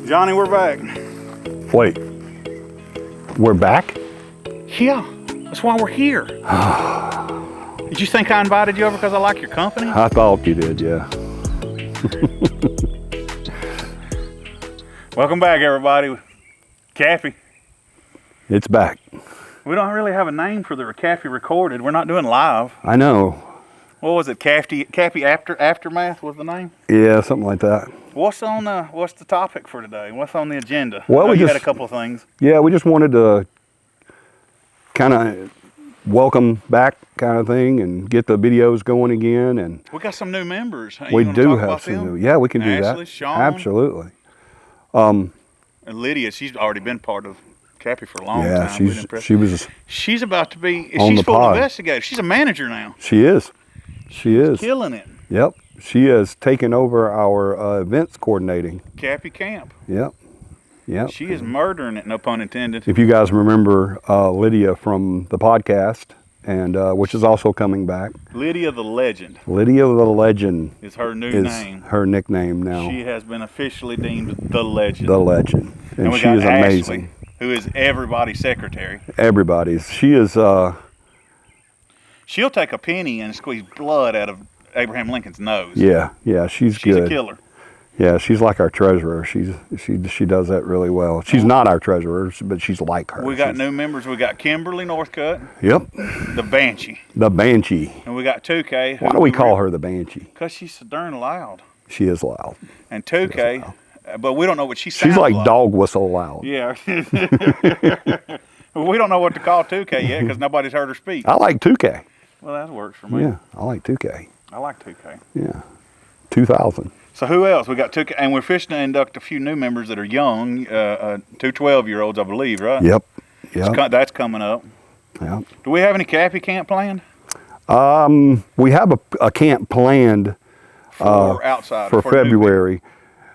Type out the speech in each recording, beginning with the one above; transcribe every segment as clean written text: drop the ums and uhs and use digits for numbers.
Johnny, we're back. Wait, we're back? Yeah, that's why we're here. Did you think I invited you over because I like your company? I thought you did, yeah. Welcome back, everybody. Cappy. It's back. We don't really have a name for the Cappy Recorded. We're not doing live. I know. What was it? Cappy Aftermath was the name? Yeah, something like that. What's the topic for today? What's on the agenda? Well, we had just a couple of things. Yeah, we just wanted to kind of welcome back kind of thing and get the videos going again. And we got some new members. We do have some new. Yeah, we can do Ashley, that. Sean. Absolutely. And Lydia, she's already been part of Cappy for a long time. Yeah, she was. She's about to be. On She's the full pod. investigator. She's a manager now. She is. She is. Killing it. Yep. She has taken over our events coordinating. Cappy Camp. Yep. Yep. She is murdering it, no pun intended. If you guys remember Lydia from the podcast, and which is also coming back. Lydia the Legend. Lydia the Legend is her new name. Her nickname now. She has been officially deemed the Legend. The Legend. And we she got is Ashley, amazing. who is everybody's secretary. Everybody's. She is. She'll take a penny and squeeze blood out of Abraham Lincoln's nose. Yeah, she's good. She's a killer. Yeah, she's like our treasurer. She does that really well. She's not our treasurer, but she's like her. We got new members. We got Kimberly Northcutt. Yep. The Banshee. The Banshee. And we got 2K. Why do we call her the Banshee? Because she's so darn loud. She is loud. And 2K, but we don't know what she sounds like. She's like. like dog whistle loud. Yeah. We don't know what to call 2K yet because nobody's heard her speak. I like 2K. Well, that works for me. Yeah, I like 2K. I like 2K. Yeah. 2000. So who else? We got 2K, and we're fishing to induct a few new members that are young, 2 12-year-olds, I believe, right? Yep. That's coming up. Yep. Do we have any Cappy camp planned? We have a camp planned for February,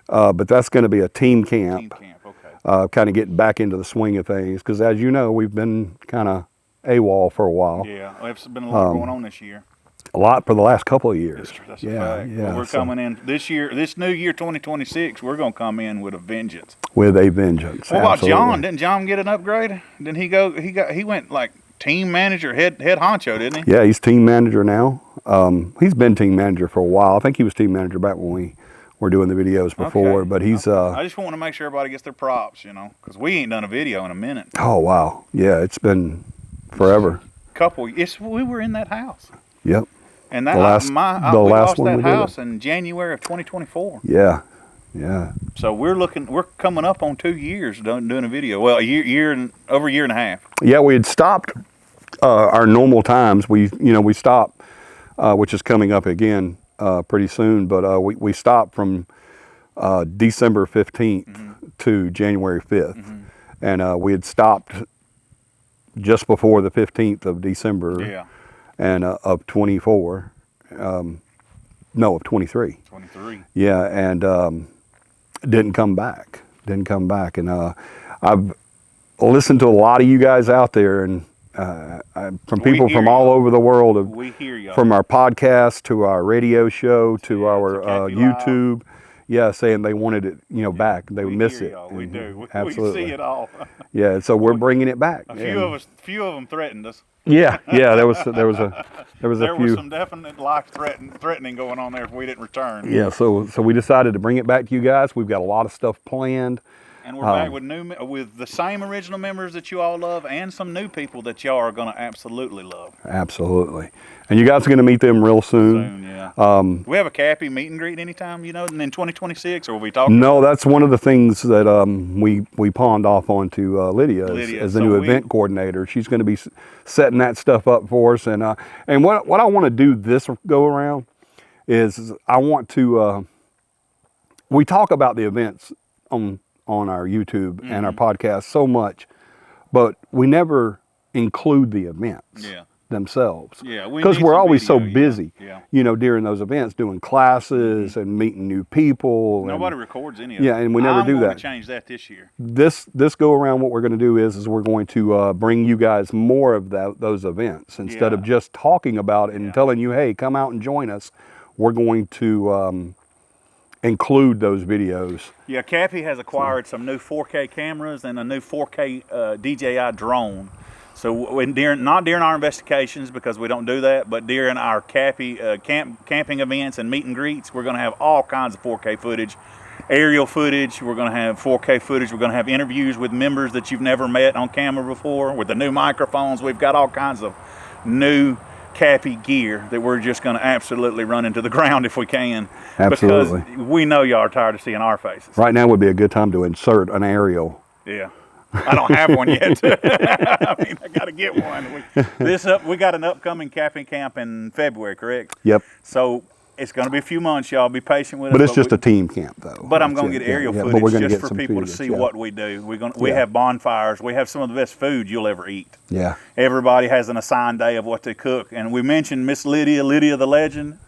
but that's going to be a team camp. Team camp, okay. Kind of getting back into the swing of things, because as you know, we've been kind of AWOL for a while. Yeah, there's been a lot going on this year. A lot for the last couple of years. That's a fact. Yeah, well, we're coming in this year, this new year, 2026. We're going to come in with a vengeance. With a vengeance. What about John? Didn't John get an upgrade? Didn't he go? He went like team manager, head honcho, didn't he? Yeah, he's team manager now. He's been team manager for a while. I think he was team manager back when we were doing the videos before. Okay. But he's. I just want to make sure everybody gets their props, because we ain't done a video in a minute. Oh wow! Yeah, it's been forever. We were in that house. Yep. And that we lost that house in January of 2024. Yeah. So we're coming up on 2 years doing a video. Well, over a year and a half. Yeah, we had stopped our normal times. We stopped, which is coming up again pretty soon. But we stopped from December 15th to January 5th, and we had stopped just before the 15th of December. Yeah. And of 24, of 23. 23. Yeah, and didn't come back. And I've listened to a lot of you guys out there, and from people from all over the world. We hear y'all. From our podcast to our radio show to our YouTube. Yeah, saying they wanted it, back. They would miss it. We do. Absolutely. We see it all. Yeah, so we're bringing it back. A few of them threatened us. Yeah. There was a There few. was some definite life threatening going on there if we didn't return. Yeah, so we decided to bring it back to you guys. We've got a lot of stuff planned. And we're back with the same original members that you all love, and some new people that y'all are going to absolutely love. Absolutely. And you guys are going to meet them real soon. Yeah. Do we have a Cappy meet and greet anytime, and in 2026, or will we talk? No, that's one of the things that we pawned off onto Lydia as the new event coordinator. She's going to be setting that stuff up for us. And what I want to do this go around is I want to, we talk about the events on our YouTube and our podcast so much, but we never include the events themselves. Yeah, because we're always so busy, during those events, doing classes and meeting new people. Nobody records any of it. Yeah, and we never do that. I'm going to change that this year. This go around, what we're going to do is we're going to bring you guys more of those events instead of just talking about it and telling you, hey, come out and join us. We're going to include those videos. Yeah, Cappy has acquired some new 4K cameras and a new 4K DJI drone. So not during our investigations, because we don't do that, but during our Cappy camping events and meet and greets, we're going to have all kinds of 4K footage, aerial footage. We're going to have 4K footage. We're going to have interviews with members that you've never met on camera before with the new microphones. We've got all kinds of new Cappy gear that we're just going to absolutely run into the ground if we can. Absolutely. Because we know y'all are tired of seeing our faces. Right now would be a good time to insert an aerial. Yeah. I don't have one yet. I mean, I got to get one. We got an upcoming camping camp in February, correct? Yep. So it's going to be a few months, y'all. Be patient with us. But it's just a team camp, though. But I'm going to get aerial footage just for people to see what we do. We have bonfires. We have some of the best food you'll ever eat. Yeah. Everybody has an assigned day of what they cook. And we mentioned Miss Lydia the legend.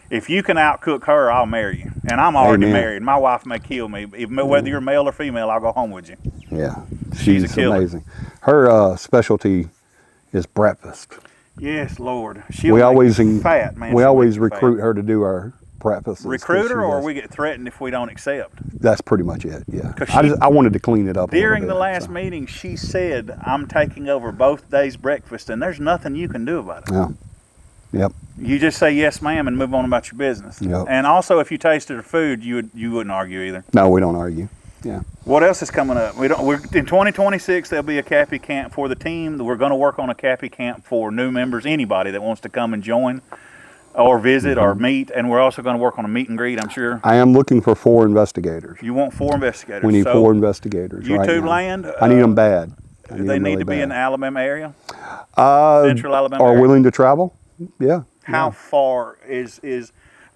If you can outcook her, I'll marry you. And I'm already married. My wife may kill me. Whether you're male or female, I'll go home with you. Yeah. She's a killer. Amazing. Her specialty is breakfast. Yes, Lord. We always fat, man. We always recruit her to do our breakfast. Recruit her, or we get threatened if we don't accept? That's pretty much it, yeah. I wanted to clean it up during a little the bit, last meeting, she said, I'm taking over both days' breakfast, and there's nothing you can do about it. Yeah. Yep. You just say yes, ma'am, and move on about your business. Yep. And also, if you tasted her food, you wouldn't argue either. No, we don't argue. Yeah. What else is coming up? We're in 2026. There'll be a Cappy camp for the team. We're going to work on a Cappy camp for new members, anybody that wants to come and join, or visit, or meet. And we're also going to work on a meet and greet, I'm sure. I am looking for 4 investigators. You want 4 investigators? We need 4 investigators. YouTube right now. land. I need them bad. They need to be in the Alabama area. Central Alabama. Are area. willing to travel? Yeah. How far is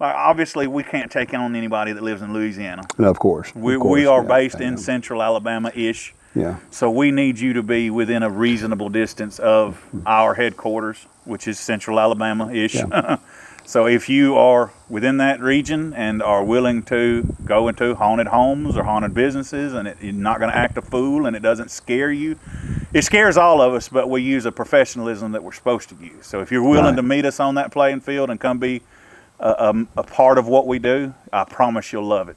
like, obviously we can't take on anybody that lives in Louisiana. No, of course. We are based in Central Alabama-ish. Yeah. So we need you to be within a reasonable distance of our headquarters, which is Central Alabama-ish. Yeah. So if you are within that region and are willing to go into haunted homes or haunted businesses, and you're not going to act a fool and it doesn't scare you, it scares all of us, but we use a professionalism that we're supposed to use. So if you're willing to meet us on that playing field and come be a part of what we do, I promise you'll love it.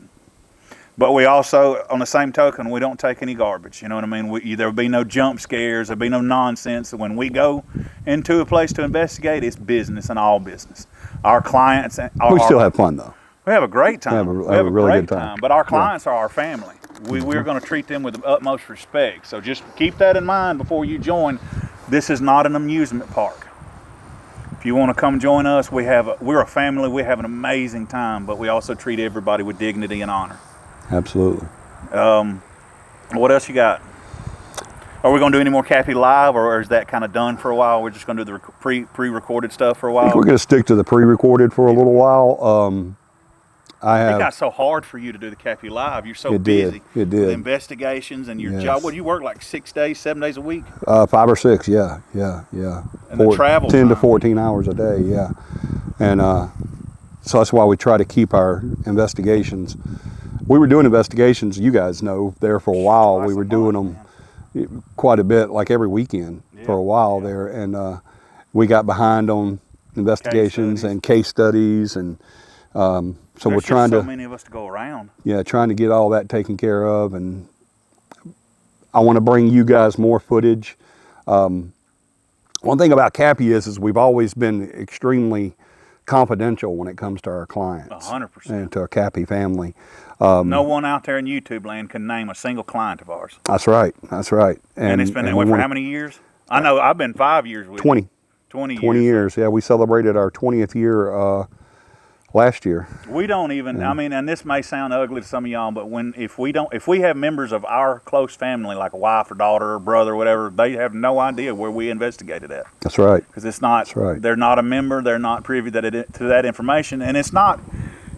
But we also, on the same token, we don't take any garbage. You know what I mean? There'll be no jump scares. There'll be no nonsense. When we go into a place to investigate, it's business and all business. Our clients... We still have fun, though. We have a great time. We have a really good time. But our clients are our family. We're going to treat them with the utmost respect. So just keep that in mind before you join. This is not an amusement park. If you want to come join us, we're a family. We have an amazing time, but we also treat everybody with dignity and honor. Absolutely. What else you got? Are we going to do any more Cappy Live, or is that kind of done for a while? We're just going to do the pre-recorded stuff for a while? I think we're going to stick to the pre-recorded for a little while. It got so hard for you to do the Cappy Live. You're so busy. It did. With investigations and your job. What, you work like 6 days, 7 days a week? 5 or 6, yeah. And the travel 10 time. to 14 hours a day, yeah. And so that's why we try to keep our investigations. We were doing investigations, you guys know, there for a while. We were doing them quite a bit, like every weekend for a while there. And we got behind on investigations and case studies. And so we're trying to... so many of us to go around. Yeah, trying to get all that taken care of. And I want to bring you guys more footage. One thing about Cappy is we've always been extremely confidential when it comes to our clients. 100%. And to our Cappy family. No one out there in YouTube land can name a single client of ours. That's right. And it's been that way for how many years? I know I've been 5 years with 20. you. 20 years. 20 years, yeah. We celebrated our 20th year last year. We don't even, I mean, and this may sound ugly to some of y'all, but if we have members of our close family, like a wife or daughter or brother or whatever, they have no idea where we investigated at. That's right. Because it's not, they're not a member, they're not privy to that information, and it's not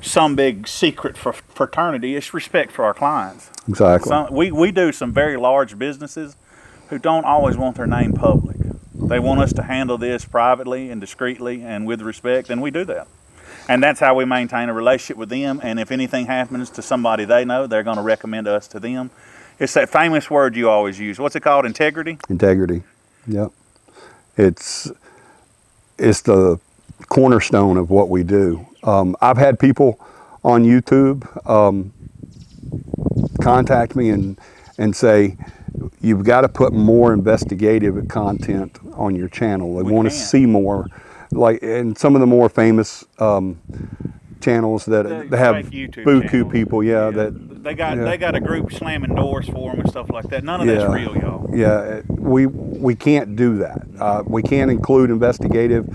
some big secret fraternity. It's respect for our clients. Exactly. We do some very large businesses who don't always want their name public. They want us to handle this privately and discreetly and with respect, and we do that. And that's how we maintain a relationship with them. And if anything happens to somebody they know, they're going to recommend us to them. It's that famous word you always use. What's it called? Integrity? Integrity. Yep. It's the cornerstone of what we do. I've had people on YouTube, contact me and say, you've got to put more investigative content on your channel. They want to see more, like, and some of the more famous channels that have buku people, that they got a group slamming doors for them and stuff like that. None of that's real, y'all. Yeah, we can't do that. We can't include investigative.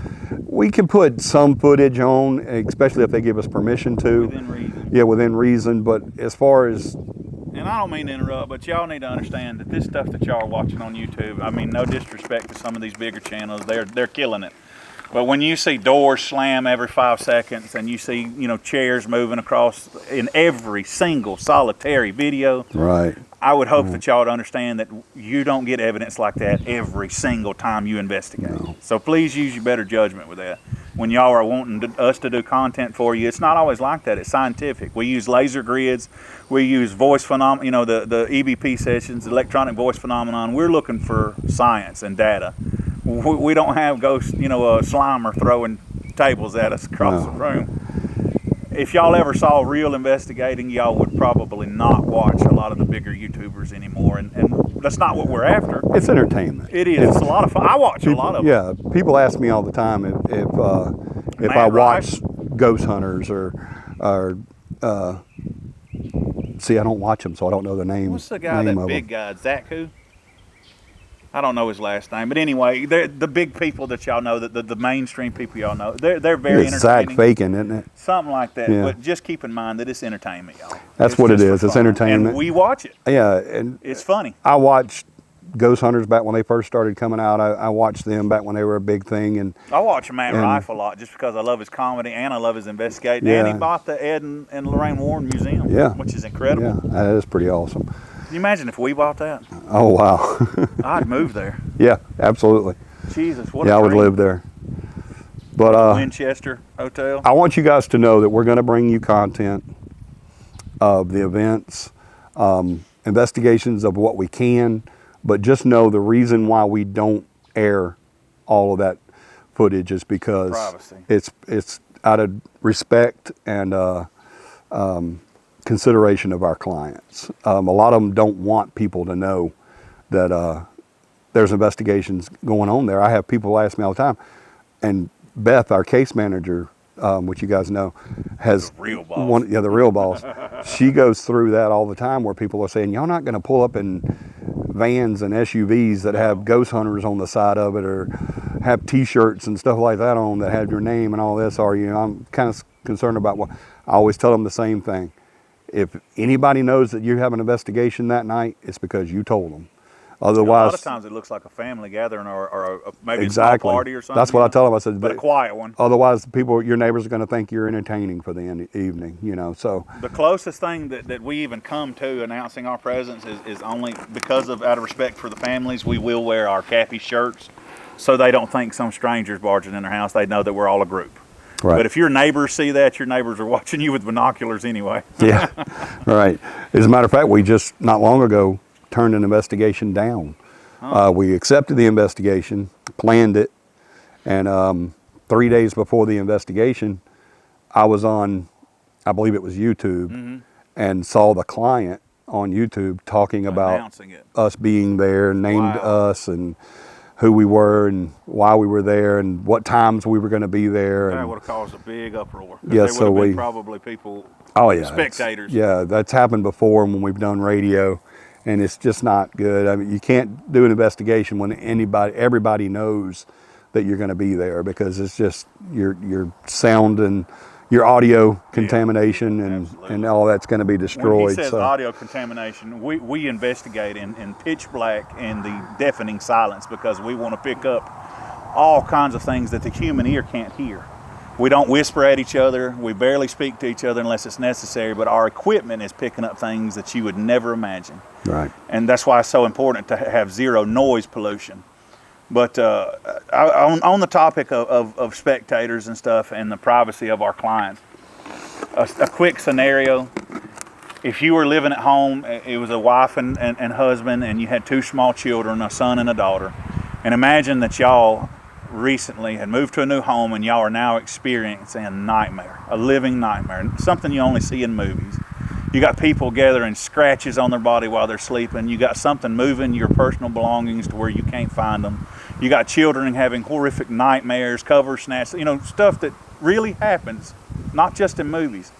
We can put some footage on, especially if they give us permission to. Within reason. Yeah, within reason. But as far as, and I don't mean to interrupt, but y'all need to understand that this stuff that y'all are watching on YouTube, I mean, no disrespect to some of these bigger channels, they're killing it. But when you see doors slam every 5 seconds, and you see, you know, chairs moving across in every single solitary video, right? I would hope that y'all would understand that you don't get evidence like that every single time you investigate. No. So please use your better judgment with that. When y'all are wanting us to do content for you, it's not always like that. It's scientific. We use laser grids. We use voice phenomenon, you know, the EVP sessions, electronic voice phenomenon. We're looking for science and data. We don't have ghost, you know, a Slimer throwing tables at us across the room. If y'all ever saw real investigating, y'all would probably not watch a lot of the bigger YouTubers anymore, and that's not what we're after. It's entertainment. It is. It's a lot of fun. I watch a lot of them. Yeah, people ask me all the time if I watch ghost hunters or see, I don't watch them, so I don't know the name. What's the guy, that big guy, Zaku? I don't know his last name, but anyway, they're the big people that y'all know, the mainstream people y'all know. They're very it's entertaining. Zach Faking, isn't it? Something like that. Yeah. But just keep in mind that it's entertainment, y'all. That's what it is. It's entertainment. And we watch it. Yeah, and it's funny. I watched ghost hunters back when they first started coming out. I watched them back when they were a big thing, and I watch Matt Rife a lot just because I love his comedy and I love his investigating. Yeah. And he bought the Ed and Lorraine Warren Museum, which is incredible. Yeah, that is pretty awesome. Can you imagine if we bought that? Oh, wow. I'd move there. Yeah, absolutely. Jesus, what I would live there. But Winchester Hotel. I want you guys to know that we're going to bring you content of the events, investigations of what we can, but just know the reason why we don't air all of that footage is because privacy. It's out of respect and consideration of our clients. A lot of them don't want people to know that there's investigations going on there. I have people ask me all the time, and Beth, our case manager, which you guys know, has the real boss. The real boss. She goes through that all the time where people are saying, y'all not going to pull up in vans and SUVs that have ghost hunters on the side of it or have T-shirts and stuff like that on that have your name and all this, are you? I'm kind of concerned about what I always tell them the same thing. If anybody knows that you have an investigation that night, it's because you told them. Otherwise, a lot of times it looks like a family gathering or maybe a small party or something. That's what I tell them. I said, but a quiet one. Otherwise, your neighbors are going to think you're entertaining for the evening, you know. So the closest thing that we even come to announcing our presence is only because of out of respect for the families. We will wear our Cappy shirts so they don't think some strangers barging in their house. They know that we're all a group. Right. But if your neighbors see that, your neighbors are watching you with binoculars anyway. Yeah, right. As a matter of fact, we just not long ago turned an investigation down. We accepted the investigation, planned it, and 3 days before the investigation, I was on, I believe it was YouTube, and saw the client on YouTube talking about us being there, named us and who we were and why we were there and what times we were going to be there. That would have caused a big uproar. Yeah, so we probably people, spectators. That's happened before when we've done radio, and it's just not good. I mean, you can't do an investigation when everybody knows that you're going to be there, because it's just your sound and your audio contamination and all that's going to be destroyed. When he says audio contamination, we investigate in pitch black and the deafening silence, because we want to pick up all kinds of things that the human ear can't hear. We don't whisper at each other. We barely speak to each other unless it's necessary, but our equipment is picking up things that you would never imagine. Right. And that's why it's so important to have zero noise pollution. But on the topic of spectators and stuff and the privacy of our clients, a quick scenario: if you were living at home, it was a wife and husband, and you had two small children, a son and a daughter, and imagine that y'all recently had moved to a new home, and y'all are now experiencing a nightmare, a living nightmare, something you only see in movies. You got people gathering scratches on their body while they're sleeping. You got something moving your personal belongings to where you can't find them. You got children having horrific nightmares, cover snatch, stuff that really happens, not just in movies.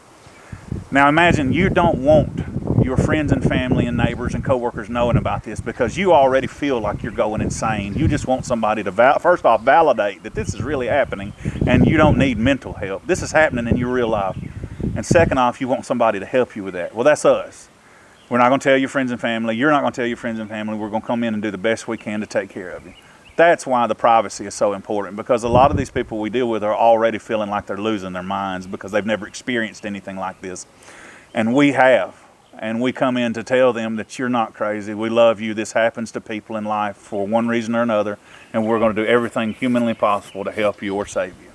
Now imagine you don't want your friends and family and neighbors and coworkers knowing about this, because you already feel like you're going insane. You just want somebody to, first off, validate that this is really happening and you don't need mental help. This is happening in your real life. And second off, you want somebody to help you with that. Well, that's us. We're not going to tell your friends and family. You're not going to tell your friends and family. We're going to come in and do the best we can to take care of you. That's why the privacy is so important, because a lot of these people we deal with are already feeling like they're losing their minds because they've never experienced anything like this. And we have. And we come in to tell them that you're not crazy. We love you. This happens to people in life for one reason or another, and we're going to do everything humanly possible to help you or save you.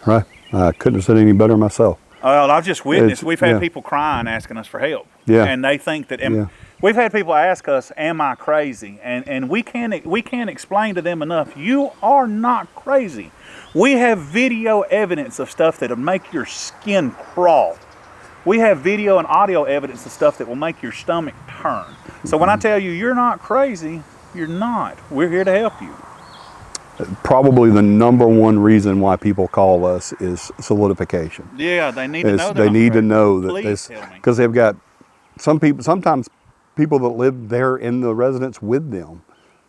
Right. I couldn't have said any better myself. Well, I've just witnessed. We've had people crying asking us for help. Yeah. And they think that we've had people ask us, "Am I crazy?" And we can't explain to them enough. You are not crazy. We have video evidence of stuff that'll make your skin crawl. We have video and audio evidence of stuff that will make your stomach turn. So when I tell you you're not crazy, you're not. We're here to help you. Probably the number one reason why people call us is solidification. Yeah, they need to know that. They need to know that Please tell me. because they've got sometimes people that live there in the residence with them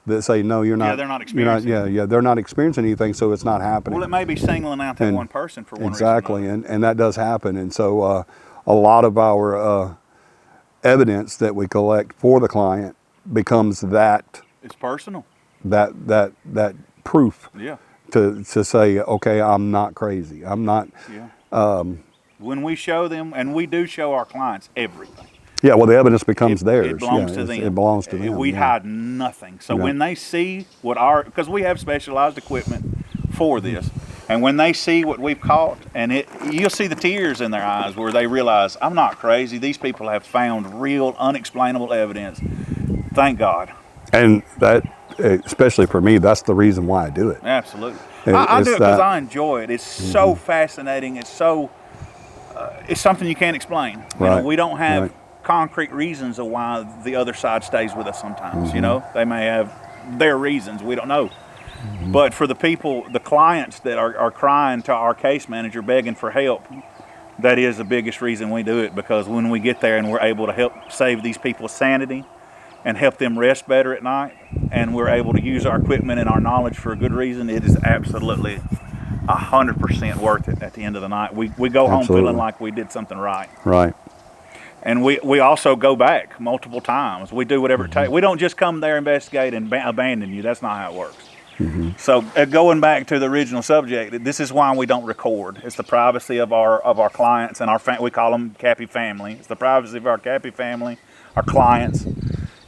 that say, no, you're not. Yeah, they're not experiencing. They're not experiencing anything, so it's not happening. Well, it may be singling out that one person for one exactly, reason. and that does happen. And so a lot of our evidence that we collect for the client becomes that. It's personal. That proof. Yeah. To say, okay, I'm not crazy. I'm not. Yeah. When we show them, and we do show our clients everything. Yeah, well, the evidence becomes theirs. It belongs to them. It belongs to them. We hide nothing. So when they see because we have specialized equipment for this, and when they see what we've caught, and you'll see the tears in their eyes where they realize, I'm not crazy. These people have found real, unexplainable evidence. Thank God. And that, especially for me, that's the reason why I do it. Absolutely. I do it because I enjoy it. It's so fascinating. It's so, it's something you can't explain. We don't have concrete reasons of why the other side stays with us sometimes. They may have their reasons. We don't know. But for the people, the clients that are crying to our case manager begging for help, that is the biggest reason we do it, because when we get there and we're able to help save these people's sanity and help them rest better at night, and we're able to use our equipment and our knowledge for a good reason, it is absolutely 100% worth it at the end of the night. We go home feeling like we did something right. Right. And we also go back multiple times. We do whatever it takes. We don't just come there, investigate, and abandon you. That's not how it works. So going back to the original subject, this is why we don't record. It's the privacy of our clients and we call them Cappy family. It's the privacy of our Cappy family, our clients.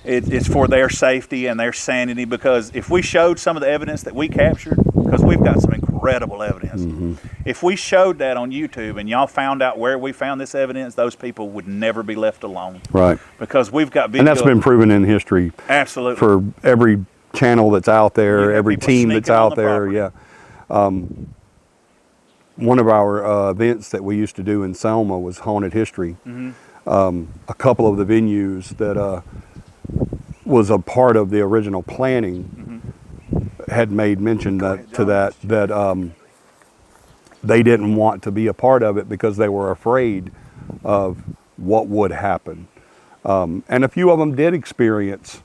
It's for their safety and their sanity, because if we showed some of the evidence that we captured, because we've got some incredible evidence, if we showed that on YouTube and y'all found out where we found this evidence, those people would never be left alone. Right. Because we've got video. And that's been proven in history. Absolutely. For every channel that's out there, every team that's out there. Yeah. One of our events that we used to do in Selma was Haunted History. A couple of the venues that was a part of the original planning had made mention that they didn't want to be a part of it because they were afraid of what would happen. And a few of them did experience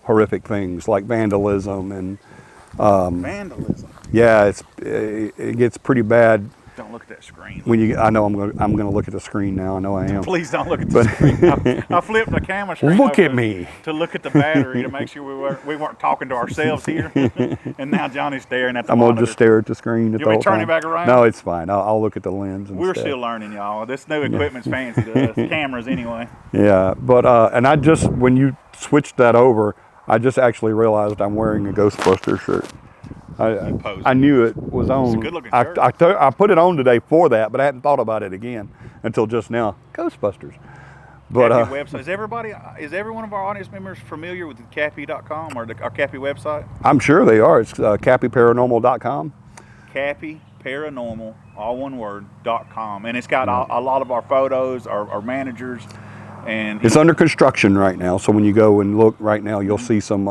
horrific things like vandalism and vandalism. Yeah, it gets pretty bad. Don't look at that screen. I know I'm going to look at the screen now. I know I am. Please don't look at the screen. I flipped the camera screen. Look at me to look at the battery to make sure we weren't talking to ourselves here. And now Johnny's staring at the. I'm going to just stare at the screen. You want me to turn it back around? No, it's fine. I'll look at the lens. We're still learning, y'all. This new equipment's fancy to us. Cameras, anyway. Yeah, but and when you switched that over, I just actually realized I'm wearing a Ghostbuster shirt. I knew it was on. It's a good-looking shirt. I put it on today for that, but I hadn't thought about it again until just now. Ghostbusters. But Cappy website. Is every one of our audience members familiar with the Cappy.com or our Cappy website? I'm sure they are. It's CappyParanormal.com. Cappy Paranormal, all one word, .com. And it's got a lot of our photos, our managers. And it's under construction right now. So when you go and look right now, you'll see some,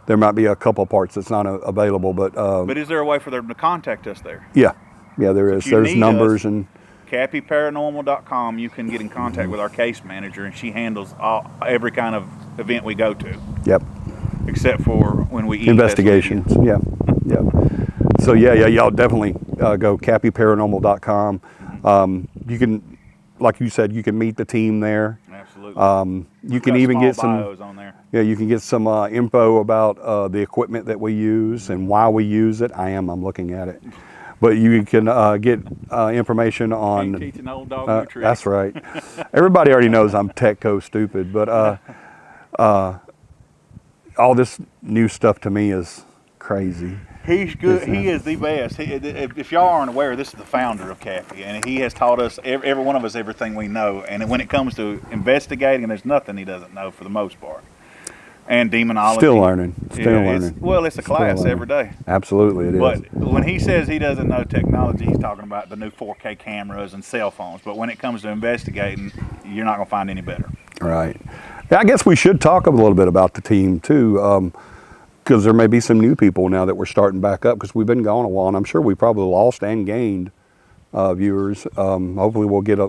there might be a couple parts that's not available. But is there a way for them to contact us there? Yeah, there is. There's numbers and CappyParanormal.com. You can get in contact with our case manager, and she handles every kind of event we go to. Yep. Except for when we eat investigations. Yeah. So y'all definitely go CappyParanormal.com. You can, like you said, you can meet the team there. Absolutely. You can even get some bios on there. Yeah, you can get some info about the equipment that we use and why we use it. I'm looking at it. But you can get information on. Teach an old dog new tricks. That's right. Everybody already knows I'm Techco stupid, but all this new stuff to me is crazy. He's good. He is the best. If y'all aren't aware, this is the founder of Cappy, and he has taught us, every one of us, everything we know. And when it comes to investigating, there's nothing he doesn't know for the most part. And demonology. Still learning. It's a class every day. Absolutely, it is. But when he says he doesn't know technology, he's talking about the new 4K cameras and cell phones. But when it comes to investigating, you're not going to find any better. Right. Yeah, I guess we should talk a little bit about the team too, because there may be some new people now that we're starting back up, because we've been gone a while, and I'm sure we probably lost and gained viewers. Hopefully, we'll get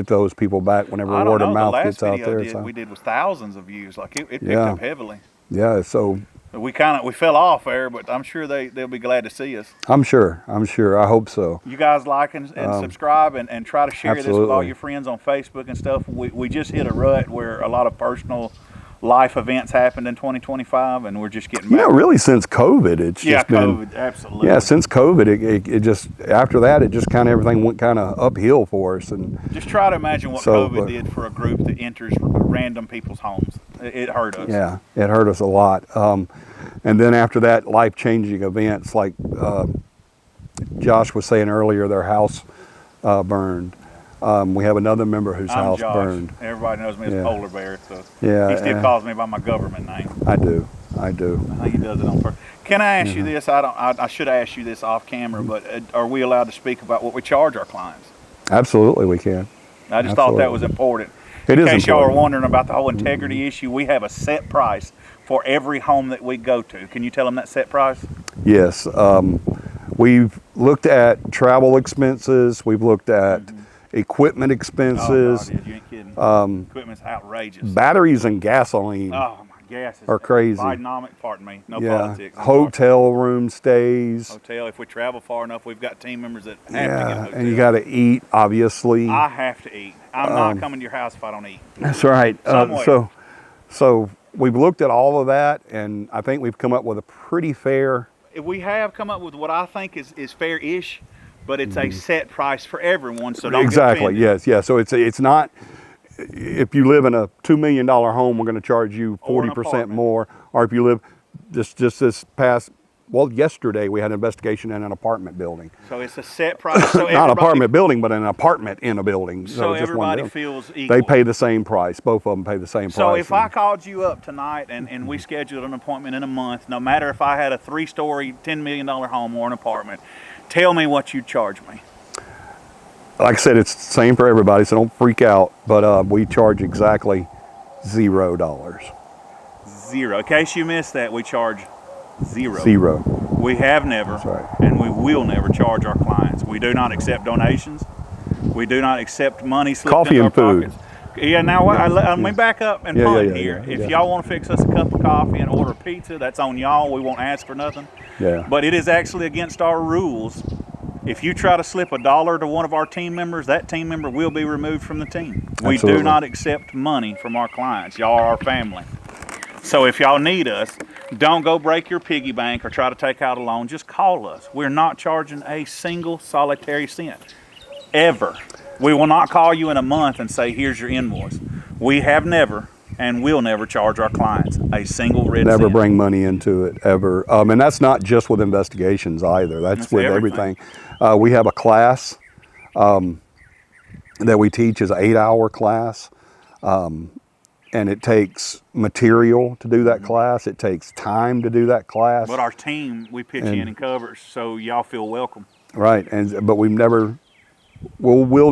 those people back whenever word of mouth gets out there. The last video we did was thousands of views. Like it picked up heavily. Yeah. So we fell off there, but I'm sure they'll be glad to see us. I'm sure. I hope so. You guys like and subscribe and try to share this with all your friends on Facebook and stuff. We just hit a rut where a lot of personal life events happened in 2025, and we're just getting back. Really since COVID, it's just been COVID, absolutely. Yeah, since COVID, it just, after that, it just kind of everything went kind of uphill for us. And just try to imagine what COVID did for a group that enters random people's homes. It hurt us. Yeah, it hurt us a lot. And then after that, life-changing events like Josh was saying earlier, their house burned. We have another member whose house Josh. burned. Everybody knows me as Polar Bear, so he still calls me by my government name. I do. I think he does it on purpose. Can I ask you this? I should ask you this off camera, but are we allowed to speak about what we charge our clients? Absolutely, we can. I just thought that was important. In case y'all are wondering about the whole integrity issue, we have a set price for every home that we go to. Can you tell them that set price? Yes. We've looked at travel expenses. We've looked at equipment expenses. Oh, God, you ain't kidding. Equipment's outrageous. Batteries and gasoline. Oh, my gas are crazy. Pardon me. No politics. Hotel room stays. Hotel. If we travel far enough, we've got team members that have to get a hotel. And you got to eat, obviously. I have to eat. I'm not coming to your house if I don't eat. That's right. So we've looked at all of that, and I think we've come up with a pretty fair. We have come up with what I think is fair-ish, but it's a set price for everyone. So don't exactly. get offended. Yes. So it's not. If you live in a $2 million home, we're going to charge you 40% more. Or if you live just this past. Well, yesterday we had an investigation in an apartment building. So it's a set price. So not apartment building, but an apartment in a building. So just everybody feels equal. They pay the same price. Both of them pay the same price. So if I called you up tonight and we scheduled an appointment in a month, no matter if I had a 3-story, $10 million home or an apartment, tell me what you'd charge me. Like I said, it's the same for everybody, so don't freak out. But we charge exactly $0. Zero. In case you missed that, we charge zero. Zero. We have never, that's right, and we will never charge our clients. We do not accept donations. We do not accept money slipped coffee into and our food. Pockets. Yeah, now let me back up and punt here. If y'all want to fix us a cup of coffee and order pizza, that's on y'all. We won't ask for nothing. Yeah. But it is actually against our rules. If you try to slip $1 to one of our team members, that team member will be removed from the team. Absolutely. We do not accept money from our clients. Y'all are our family. So if y'all need us, don't go break your piggy bank or try to take out a loan. Just call us. We're not charging a single solitary cent, ever. We will not call you in a month and say, here's your invoice. We have never and will never charge our clients a single red cent. Never bring money into it, ever. And that's not just with investigations either. That's with everything. We have a class that we teach is an 8-hour class. And it takes material to do that class. It takes time to do that class. But our team, we pitch in and cover, so y'all feel welcome. Right, but we'll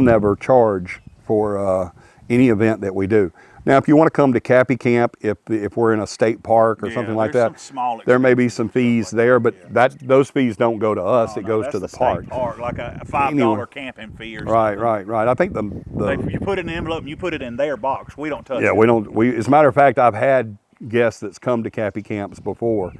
never charge for any event that we do. Now, if you want to come to Cappy Camp, if we're in a state park or something like that, there may be some fees there, but those fees don't go to us. It goes to the park. Like a $5 camping fee or something. Right. I think you put it in an envelope and you put it in their box. We don't touch it. Yeah, we don't. As a matter of fact, I've had guests that's come to Cappy Camps before,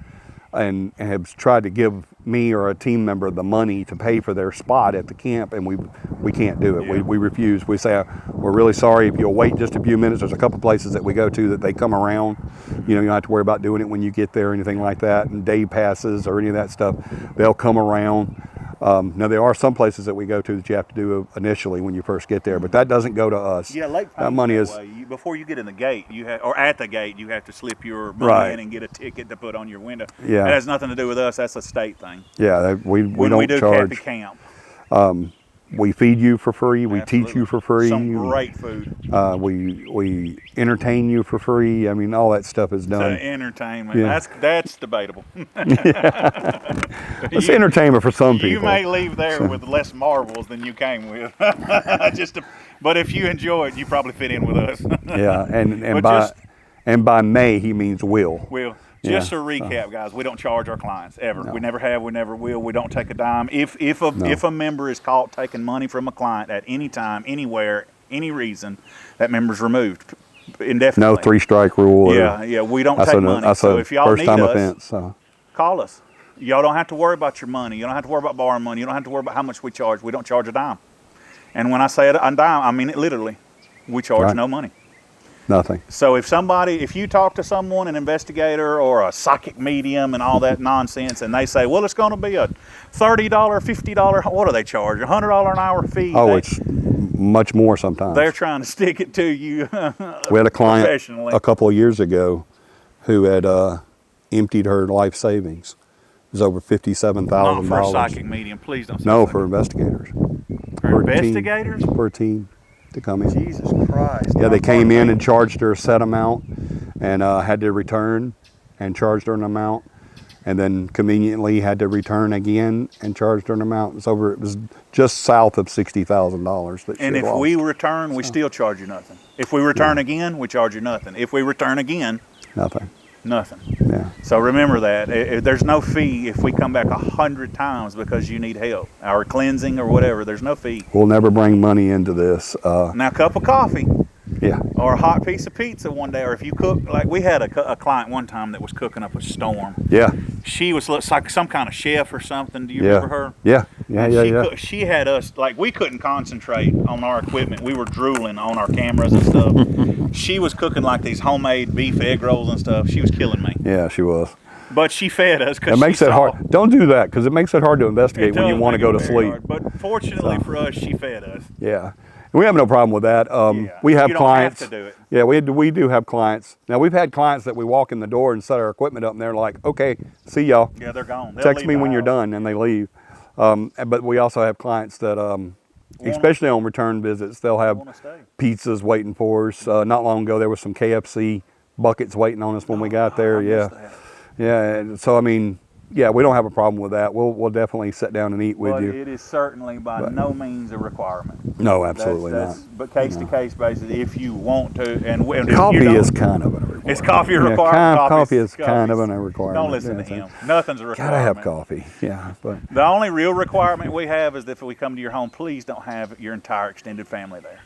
and have tried to give me or a team member the money to pay for their spot at the camp, and we can't do it. Yeah. We refuse. We say, we're really sorry, if you'll wait just a few minutes. There's a couple places that we go to that they come around. You don't have to worry about doing it when you get there or anything like that, and day passes or any of that stuff. They'll come around. Now, there are some places that we go to that you have to do initially when you first get there, but that doesn't go to us. Yeah, late that money is before you get in the gate, or at the gate, you have to slip your money in and get a ticket to put on your window. Yeah, that has nothing to do with us. That's a state thing. Yeah, we don't we do charge. Cappy Camp. We feed you for free. We Absolutely. Teach you for free. Some great food. We entertain you for free. I mean, all that stuff is done. The entertainment. Yeah. That's debatable. It's entertainment for some people. You may leave there with less marbles than you came with. But if you enjoy it, you probably fit in with us. Yeah, and by may he means will. Will. Just to recap, guys, we don't charge our clients ever. No. We never have. We never will. We don't take a dime. If a member is caught taking money from a client at any time, anywhere, any reason, that member's removed indefinitely. No 3-strike rule. Yeah. We don't take money. So if y'all need us, call us. Y'all don't have to worry about your money. You don't have to worry about borrowing money. You don't have to worry about how much we charge. We don't charge a dime. And when I say a dime, I mean it literally. We charge no money. Nothing. So if you talk to someone, an investigator or a psychic medium and all that nonsense, and they say, well, it's going to be a $30, $50, what do they charge? $100 an hour fee? Oh, it's much more sometimes. They're trying to stick it to you. We had a client a couple of years ago who had emptied her life savings. It was over $57,000. Not for a psychic medium, please don't say No, for investigators. For investigators? For a team to come in. Jesus Christ. Yeah, they came in and charged her a set amount and had to return and charged her an amount, and then conveniently had to return again and charged her an amount. It was just south of $60,000 that she And if lost. we return, we still charge you nothing. If we return again, we charge you nothing. If we return again, nothing. Yeah. So remember that. There's no fee if we come back 100 times because you need help, or cleansing or whatever. There's no fee. We'll never bring money into this. Now, a cup of coffee. Yeah. Or a hot piece of pizza one day, or if you cook, like we had a client one time that was cooking up a storm. Yeah. She was like some kind of chef or something. Do you remember her? Yeah. She had us, like, we couldn't concentrate on our equipment. We were drooling on our cameras and stuff. She was cooking like these homemade beef egg rolls and stuff. She was killing me. Yeah, she was. But she fed us. It makes it hard. Don't do that, because it makes it hard to investigate when you want to go to sleep. Hard. But fortunately for us, she fed us. Yeah. We have no problem with that. We have clients. You don't have to do it. Yeah, we do have clients. Now, we've had clients that we walk in the door and set our equipment up, and they're like, okay, see y'all. Yeah, they're gone. Text me when you're done, and they leave. But we also have clients that, especially on return visits, they'll have pizzas waiting for us. Not long ago, there was some KFC buckets waiting on us when we got there. Yeah. And so, I mean, yeah, we don't have a problem with that. We'll definitely sit down and eat with you. It is certainly by no means a requirement. No, absolutely not. But case to case basis, if you want to, and coffee is kind of a requirement. Is coffee a requirement? Coffee is kind of a requirement. Don't listen to him. Nothing's a requirement. Gotta have coffee. Yeah, but the only real requirement we have is that if we come to your home, please don't have your entire extended family there.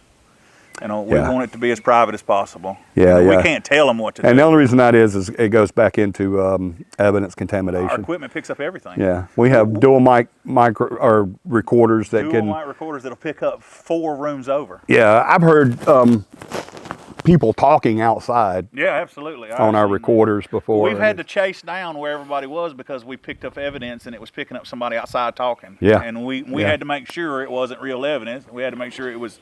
We want it to be as private as possible. Yeah. We can't tell them what to do. And the only reason that is it goes back into evidence contamination. Our equipment picks up everything. Yeah, we have dual mic recorders that dual mic recorders that'll pick up 4 rooms over. Yeah, I've heard people talking outside. Yeah, absolutely. On our recorders before. We've had to chase down where everybody was because we picked up evidence and it was picking up somebody outside talking. Yeah. And we had to make sure it wasn't real evidence. We had to make sure it was.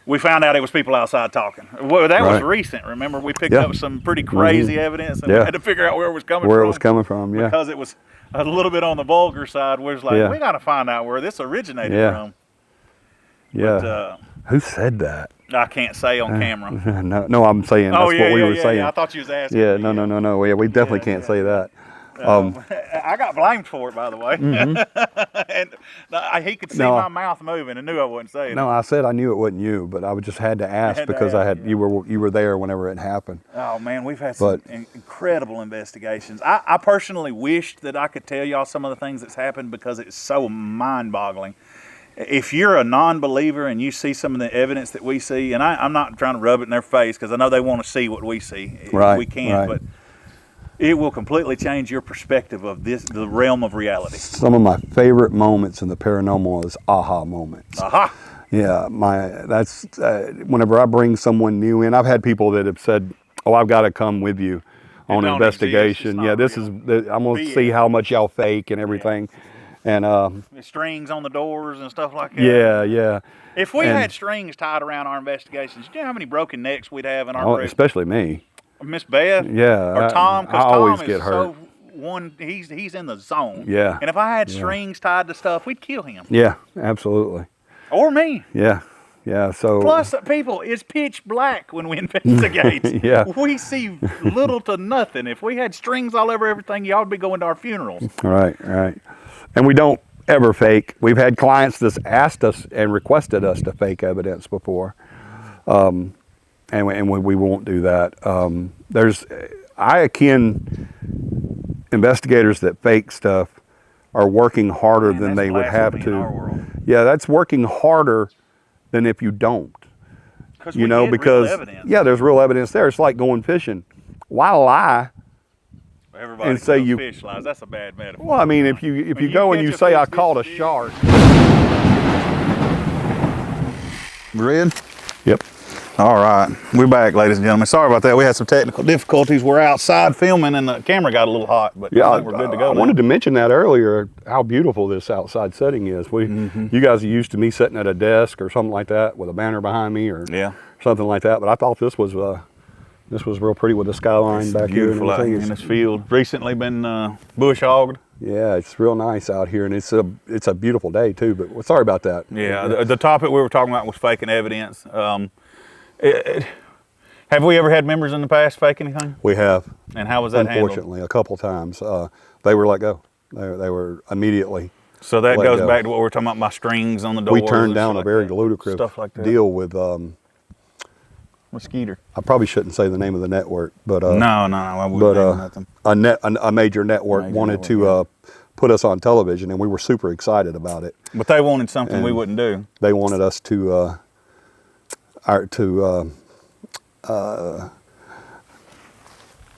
We found out it was people outside talking. Well, that was recent. Remember, we picked up some pretty crazy evidence, and we had to figure out where it was coming from. Where it was coming from, because it was a little bit on the vulgar side. We was like, we got to find out where this originated from. Yeah. Who said that? I can't say on camera. No, I'm saying that's what we were saying. Yeah, I thought you was asking. Yeah, no. Yeah, we definitely can't say that. I got blamed for it, by the way. And he could see my mouth moving and knew I wasn't saying it. No, I said I knew it wasn't you, but I just had to ask because you were there whenever it happened. Oh man, we've had some incredible investigations. I personally wished that I could tell y'all some of the things that's happened because it's so mind-boggling. If you're a non-believer and you see some of the evidence that we see, and I'm not trying to rub it in their face because I know they want to see what we see. Right, we can, but it will completely change your perspective of the realm of reality. Some of my favorite moments in the paranormal is aha moments. Aha. Yeah, that's whenever I bring someone new in. I've had people that have said, "Oh, I've got to come with you on an investigation." Yeah, I'm gonna see how much y'all fake and everything. Yeah. And strings on the doors and stuff like that. Yeah. If we had strings tied around our investigations, do you know how many broken necks we'd have in our group? Especially me. Miss Beth. Yeah. Or Tom, because always Tom get is hurt. He's in the zone. Yeah. And if I had strings tied to stuff, we'd kill him. Yeah, absolutely. Or me. Yeah. Yeah. So plus, people, it's pitch black when we investigate. Yeah. We see little to nothing. If we had strings all over everything, y'all would be going to our funerals. Right. And we don't ever fake. We've had clients that's asked us and requested us to fake evidence before, and we won't do that. I akin investigators that fake stuff are working harder than they would have to. Yeah, that's working harder than if you don't. Because real evidence. Yeah, there's real evidence there. It's like going fishing. Why lie? Everybody and say you fish lies. That's a bad metaphor. Well, I mean, if you go and you say I caught a shark. Red? Yep. All right, we're back, ladies and gentlemen. Sorry about that. We had some technical difficulties. We're outside filming, and the camera got a little hot, but yeah, I think we're good to go. I wanted to mention that earlier. How beautiful this outside setting is. You guys are used to me sitting at a desk or something like that with a banner behind me or something like that. But I thought this was real pretty with the skyline back here. Beautiful out here in this field. Recently been bush hogged. Yeah, it's real nice out here, and it's a beautiful day too. But sorry about that. Yeah, the topic we were talking about was faking evidence. Have we ever had members in the past fake anything? We have. And how was that handled? Unfortunately, a couple times. They were let go. They were immediately. So that goes back to what we were talking about, my strings on the doors. We turned down a very ludicrous deal with Mosquito. I probably shouldn't say the name of the network, but no, I wouldn't name nothing. A major network wanted to put us on television, and we were super excited about it. But they wanted something we wouldn't do. They wanted us to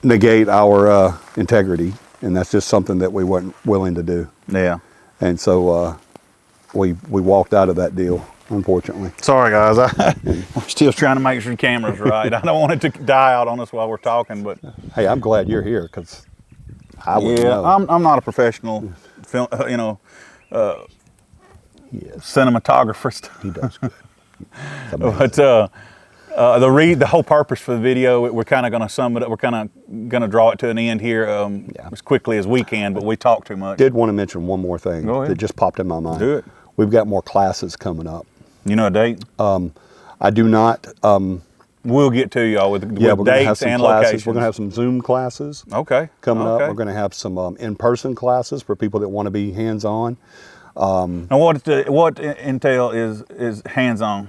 negate our integrity, and that's just something that we weren't willing to do. Yeah. And so we walked out of that deal. Unfortunately. Sorry, guys. I'm still trying to make sure the camera's right. I don't want it to die out on us while we're talking, but hey, I'm glad you're here because I wouldn't know. I'm not a professional film, cinematographer. He does good. But the whole purpose for the video, we're kind of going to sum it up. We're kind of going to draw it to an end here as quickly as we can. But we talk too much. Did want to mention one more thing that just popped in my mind. Do it. We've got more classes coming up. You know a date? I do not. We'll get to y'all with we're going to have some and classes. locations. We're going to have some Zoom classes. Coming up. We're going to have some in-person classes for people that want to be hands-on. And what entail is hands-on,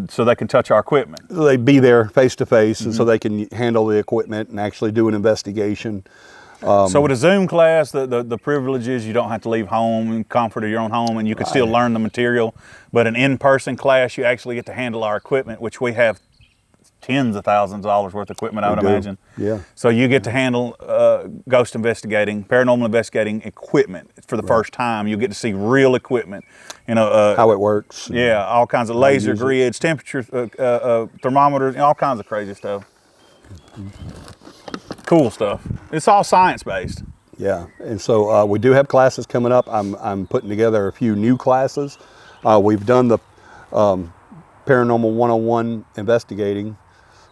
so they can touch our equipment. They be there face-to-face, and so they can handle the equipment and actually do an investigation. So with a Zoom class, the privilege is you don't have to leave home in comfort of your own home, and you can still learn the material. But an in-person class, you actually get to handle our equipment, which we have tens of thousands of dollars worth of equipment, I would imagine. Yeah. So you get to handle ghost investigating, paranormal investigating equipment for the first time. You get to see real equipment. How it works. Yeah, all kinds of laser grids, temperature thermometers, all kinds of crazy stuff. Cool stuff. It's all science-based. Yeah, and so we do have classes coming up. I'm putting together a few new classes. We've done the Paranormal 101 investigating,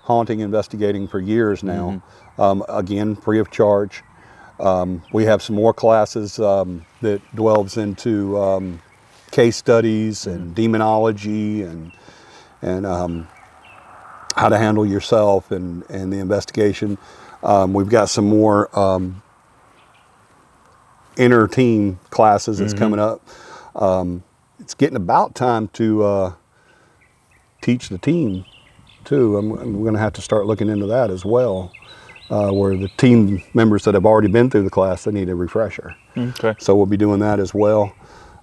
haunting investigating for years now. Again, free of charge. We have some more classes that delves into case studies and demonology and how to handle yourself and the investigation. We've got some more inner team classes that's coming up. It's getting about time to teach the team too. I'm going to have to start looking into that as well, where the team members that have already been through the class, they need a refresher. Okay. So we'll be doing that as well.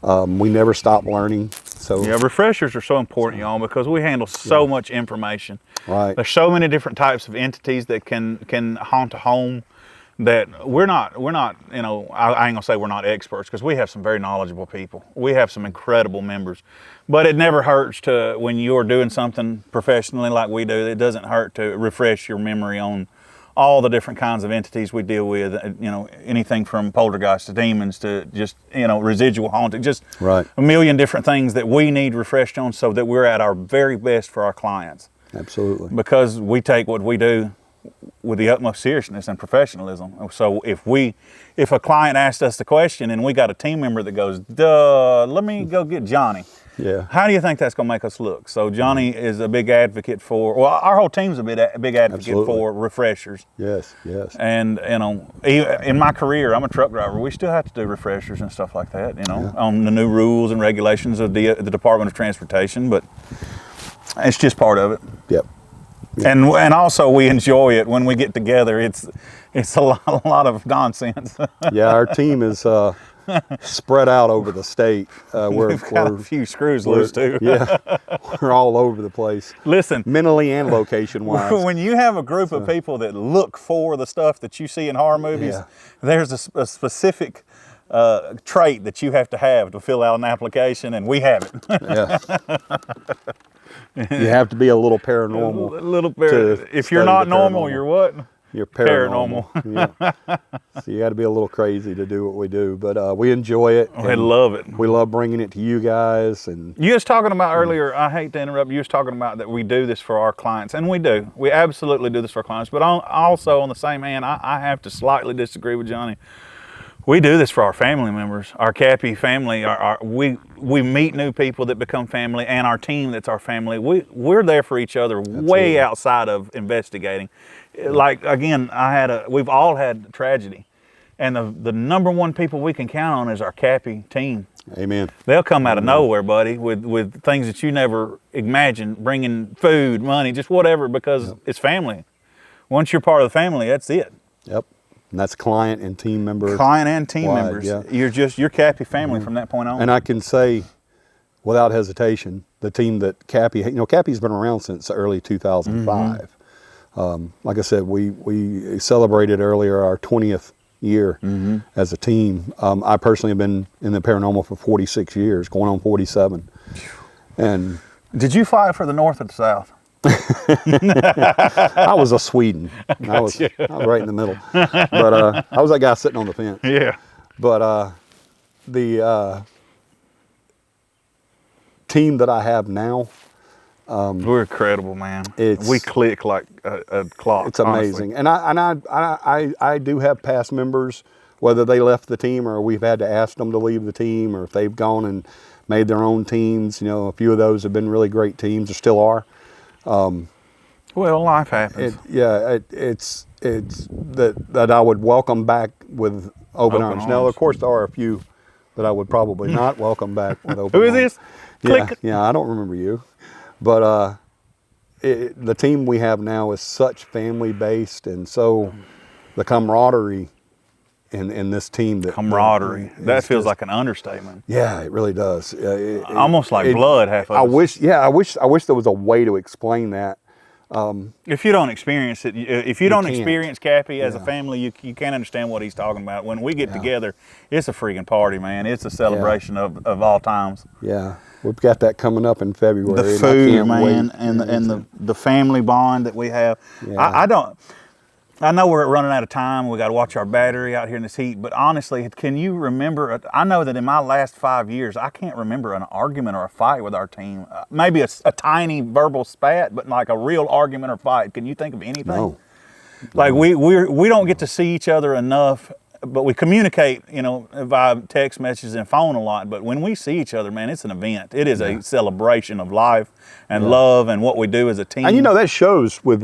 We never stop learning. So yeah, refreshers are so important, y'all, because we handle so much information. Right. There's so many different types of entities that can haunt a home that we're not, you know, I ain't gonna say we're not experts, because we have some very knowledgeable people. We have some incredible members, but it never hurts to, when you're doing something professionally like we do, it doesn't hurt to refresh your memory on all the different kinds of entities we deal with, you know, anything from poltergeists to demons to just, you know, residual haunting, just right. a million different things that we need refreshed on so that we're at our very best for our clients. Absolutely. Because we take what we do with the utmost seriousness and professionalism. So if a client asked us the question and we got a team member that goes, duh, let me go get Johnny. Yeah. How do you think that's going to make us look? So Johnny is a big advocate for, well, our whole team's a big advocate Absolutely. for refreshers. Yes, yes. And, you know, in my career, I'm a truck driver. We still have to do refreshers and stuff like that, you know, on the new rules and regulations of the Department of Transportation, but it's just part of it. Yep. And also we enjoy it when we get together. It's a lot of nonsense. Yeah, our team is spread out over the state. We've got a few screws loose too. Yeah, we're all over the place. Listen, mentally and location-wise. When you have a group of people that look for the stuff that you see in horror movies, there's a specific trait that you have to fill out an application, and we have it. Yeah. You have to be a little paranormal. If you're not normal, you're what? You're paranormal. Yeah. So you got to be a little crazy to do what we do, but we enjoy it. We love it. We love bringing it to you guys. And you was talking about earlier, I hate to interrupt, you was talking about that we do this for our clients, and we do. We absolutely do this for our clients, but also on the same hand, I have to slightly disagree with Johnny. We do this for our family members, our Cappy family. We meet new people that become family, and our team that's our family. We're there for each other. Absolutely. Way outside of investigating. Like, again, we've all had tragedy, and the number one people we can count on is our Cappy team. Amen. They'll come out of nowhere, buddy, with things that you never imagined, bringing food, money, just whatever, because it's family. Once you're part of the family, that's it. Yep. And that's client and team members. Client and team members. Yeah. You're Cappy family from that point on. And I can say, without hesitation, the team that Cappy's been around since early 2005. Like I said, we celebrated earlier our 20th year as a team. I personally have been in the paranormal for 46 years, going on 47. And did you fight for the North or the South? I was a Sweden. I was right in the middle. But I was that guy sitting on the fence. Yeah. But the team that I have now, we're incredible, man. We click like a clock. It's amazing. Honestly. And I do have past members, whether they left the team or we've had to ask them to leave the team, or if they've gone and made their own teams. You know, a few of those have been really great teams, or still are. Well, life happens. It's that I would welcome back with open arms. Now, of course, there are a few that I would probably not welcome back with open arms. Who is this? Yeah, I don't remember you. But the team we have now is such family-based, and so the camaraderie in this team. That feels like an understatement. Yeah, it really does. Almost like blood. Half of us. I wish there was a way to explain that. If you don't experience it, if you don't experience Cappy as a family, you can't understand what he's talking about. When we get together, it's a freaking party, man. It's a celebration of all times. Yeah, we've got that coming up in February. The food, man, and the family bond that we have. Yeah. I know we're running out of time. We got to watch our battery out here in this heat. But honestly, can you remember? I know that in my last 5 years, I can't remember an argument or a fight with our team. Maybe a tiny verbal spat, but like a real argument or fight. Can you think of anything? No. Like we don't get to see each other enough but we communicate, via text messages and phone a lot. But when we see each other, man, it's an event. It is a celebration of life and love and what we do as a team. And that shows with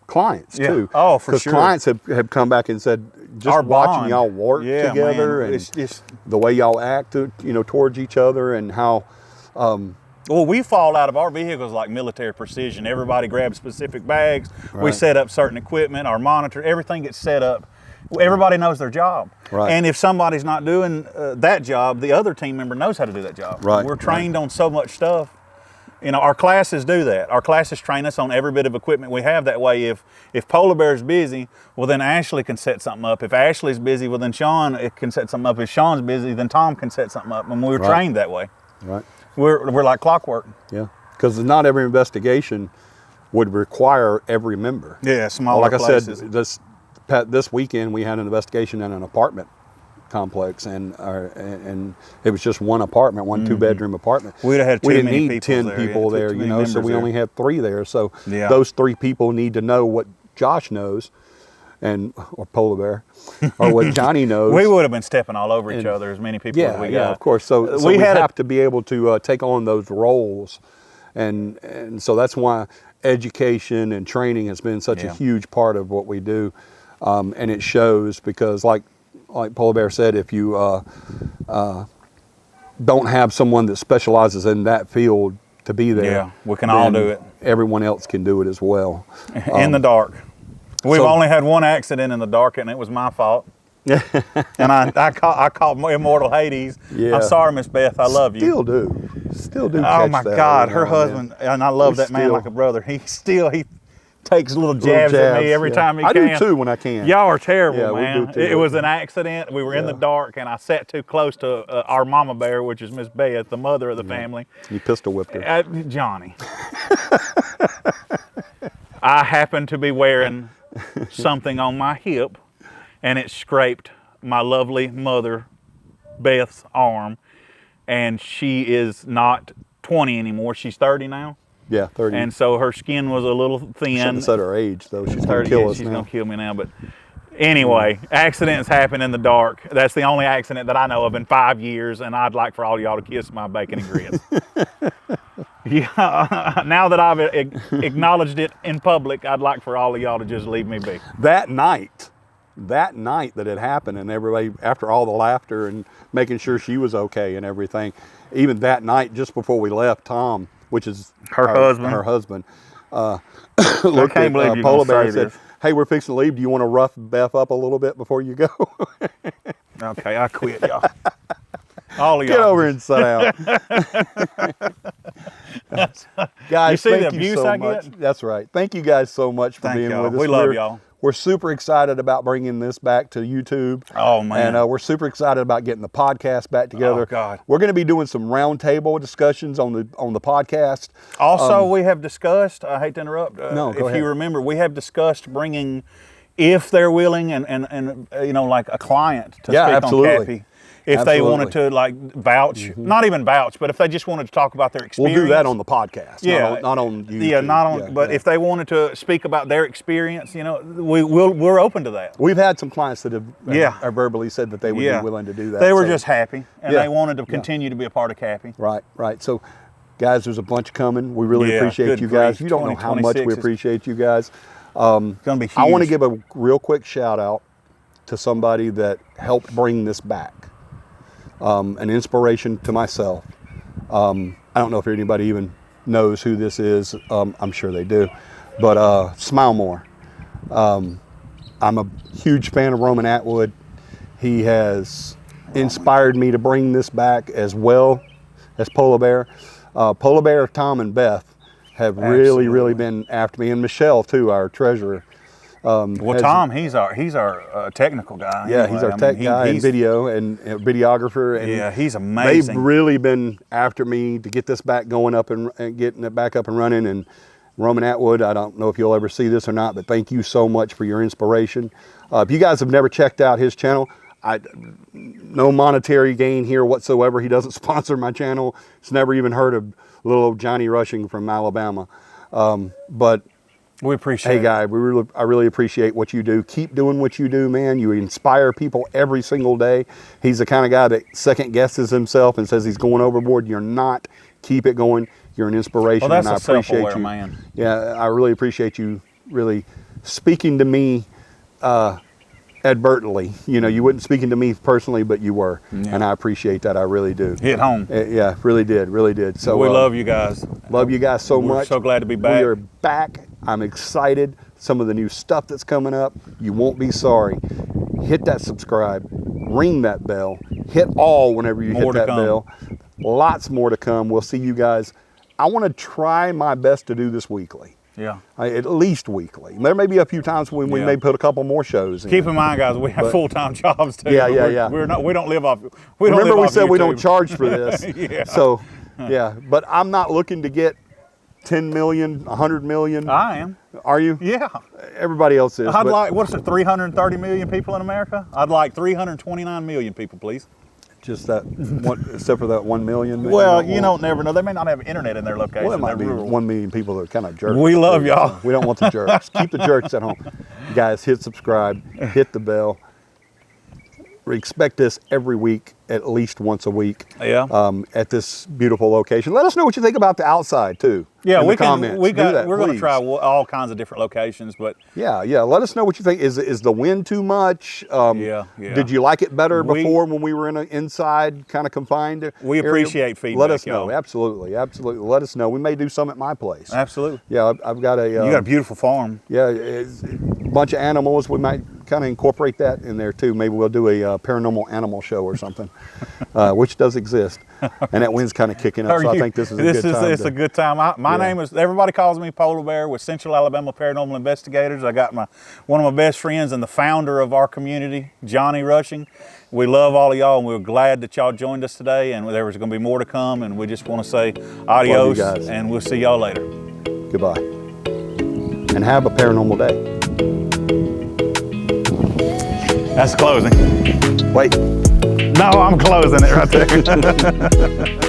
clients too. Oh, for sure. Because clients have come back and said, just Our watching bond. y'all work together, man. and the way y'all act, towards each other, and how. Well, we fall out of our vehicles like military precision. Everybody grabs specific bags. Right. We set up certain equipment, our monitor, everything gets set up. Everybody knows their job. Right. And if somebody's not doing that job, the other team member knows how to do that job. Right. We're trained on so much stuff. Our classes do that. Our classes train us on every bit of equipment we have. That way, if Polar Bear's busy, well, then Ashley can set something up. If Ashley's busy, well, then Sean can set something up. If Sean's busy, then Tom can set something up. And we're trained that way. Right. We're like clockwork. Yeah. Because not every investigation would require every member. Yeah, smaller like places. I said, this weekend we had an investigation in an apartment complex, and it was just one apartment, one 2-bedroom apartment. We'd have had we too didn't many need people 10 people there, so we only had 3 there. So those 3 people need to know what Josh knows, or Polar Bear, or what Johnny knows. We would have been stepping all over each other, as many people as we got. Yeah, of course. So we have to be able to take on those roles, and so that's why education and training has been such a huge part of what we do, and it shows, because like Polar Bear said, if you don't have someone that specializes in that field to be there, we can all do it. Everyone else can do it as well. In the dark. We've only had one accident in the dark, and it was my fault. And I called Immortal Hades. Yeah. I'm sorry, Miss Beth. I love you. Still do. Oh catch my that God, every her now and husband, and I love that man still- like a brother. He takes little jabs at me every time he can. I do too when I can. Y'all are terrible, Yeah, we man. do too. It was an accident. We were in the dark, and I sat too close to our mama bear, which is Miss Beth, the mother of the family. You pistol whipped her. Johnny. I happened to be wearing something on my hip, and it scraped my lovely mother, Beth's arm, and she is not 20 anymore. She's 30 now. Yeah, 30. And so her skin was a little thin. Shouldn't have said her age, though. She's going 30, to kill yeah, us she's now. going to kill me now. But anyway, accidents happen in the dark. That's the only accident that I know of in 5 years, and I'd like for all y'all to kiss my bacon and grits. Yeah, now that I've acknowledged it in public, I'd like for all of y'all to just leave me be. That night that it happened, and everybody, after all the laughter and making sure she was okay and everything, even that night, just before we left, Tom, which is her husband, I looked can't at believe you're Polar gonna Bear say and said, this. "Hey, we're fixing to leave. Do you want to rough Beth up a little bit before you go?" Okay, I quit, y'all. All of Get y'all. over and sit down. Guys, You see the thank you abuse so I much. get? That's right. Thank you guys so much for Thank being y'all. with us. We love y'all. We're super excited about bringing this back to YouTube. Oh, man. And we're super excited about getting the podcast back together. Oh, God. We're going to be doing some roundtable discussions on the podcast. Also, we have discussed, I hate to interrupt, No, go if ahead. you remember, we have discussed bringing, if they're willing, and like a client to speak absolutely. on Cappy. If they wanted to vouch, not even vouch, but if they just wanted to talk about their We'll experience. do that on the podcast. Yeah. Not on YouTube. Yeah, not on, but if they wanted to speak about their experience, we're open to that. We've had some clients that have verbally said that they would be willing to do that. They were so- just happy, and Yeah. they wanted to continue to be a part of Cappy. Right. So, guys, there's a bunch coming. We really Yeah, appreciate good you guys. grief. You don't know how much 2026 we is- appreciate you guys. It's going to be huge. I want to give a real quick shout out to somebody that helped bring this back. An inspiration to myself. I don't know if anybody even knows who this is. I'm sure they do. But Smile More. I'm a huge fan of Roman Atwood. He has inspired me to bring this back, as well as Polar Bear. Polar Bear, Tom, and Beth have really been after me, and Michelle too, our treasurer. Well, Tom, he's our technical guy. Yeah, anyway. he's our tech guy and video and videographer. And yeah, he's amazing. They've really been after me to get this back going up and getting it back up and running. And Roman Atwood, I don't know if you'll ever see this or not, but thank you so much for your inspiration. If you guys have never checked out his channel, no monetary gain here whatsoever. He doesn't sponsor my channel. He's never even heard of little old Johnny Rushing from Alabama. But We appreciate it. Hey, Guy, I really appreciate what you do. Keep doing what you do, man. You inspire people every single day. He's the kind of guy that second guesses himself and says he's going overboard. You're not. Keep it going. You're an inspiration, Well, that's and I a appreciate self-aware you. man. Yeah, I really appreciate you really speaking to me advertently. You know, you weren't speaking to me personally, but you were, and I appreciate that. I really do. Hit home. Yeah, really did. So we love you guys. Love you guys so much. We're so glad to be back. We are back. I'm excited. Some of the new stuff that's coming up. You won't be sorry. Hit that subscribe. Ring that bell. Hit all whenever you hit that bell. Lots more to come. We'll see you guys. I want to try my best to do this weekly. Yeah. At least weekly. There may be a few times when we may put a couple more shows in. Keep in mind, guys, we have full-time jobs too. Yeah. We don't live off. Remember we said we don't charge for this. Yeah. So, yeah. But I'm not looking to get 10 million, 100 million. I am. Are you? Yeah. Everybody else is. I'd like, what's it, 330 million people in America? I'd like 329 million people, please. Just that one, except for that 1 million. Well, you don't never know. They may not have internet in their location. Well, it might be rural. 1 million people that are kind of jerks. We love y'all. We don't want the jerks. Keep the jerks at home. Guys, hit subscribe, hit the bell. We expect this every week, at least once a week. Yeah. At this beautiful location. Let us know what you think about the outside too. Yeah, in we the comments. We're Do that, going to please. try all kinds of different locations, but yeah. Let us know what you think. Is the wind too much? Yeah. Did you like it better before when we were in an inside kind of confined We area? appreciate feedback. Let us know. Y'all. Absolutely. Let us know. We may do some at my place. Absolutely. Yeah, I've got a. You got a beautiful farm. Yeah, it's a bunch of animals. We might kind of incorporate that in there too. Maybe we'll do a paranormal animal show or something, which does exist. And that wind's kind of kicking up, so I think this is a good time. It's a good time. My name is, everybody calls me Polar Bear with Central Alabama Paranormal Investigators. I got one of my best friends and the founder of our community, Johnny Rushing. We love all of y'all, and we're glad that y'all joined us today, and there was going to be more to come, and we just want to say adios, and we'll see y'all later. Goodbye. And have a paranormal day. That's closing. Wait. No, I'm closing it right there.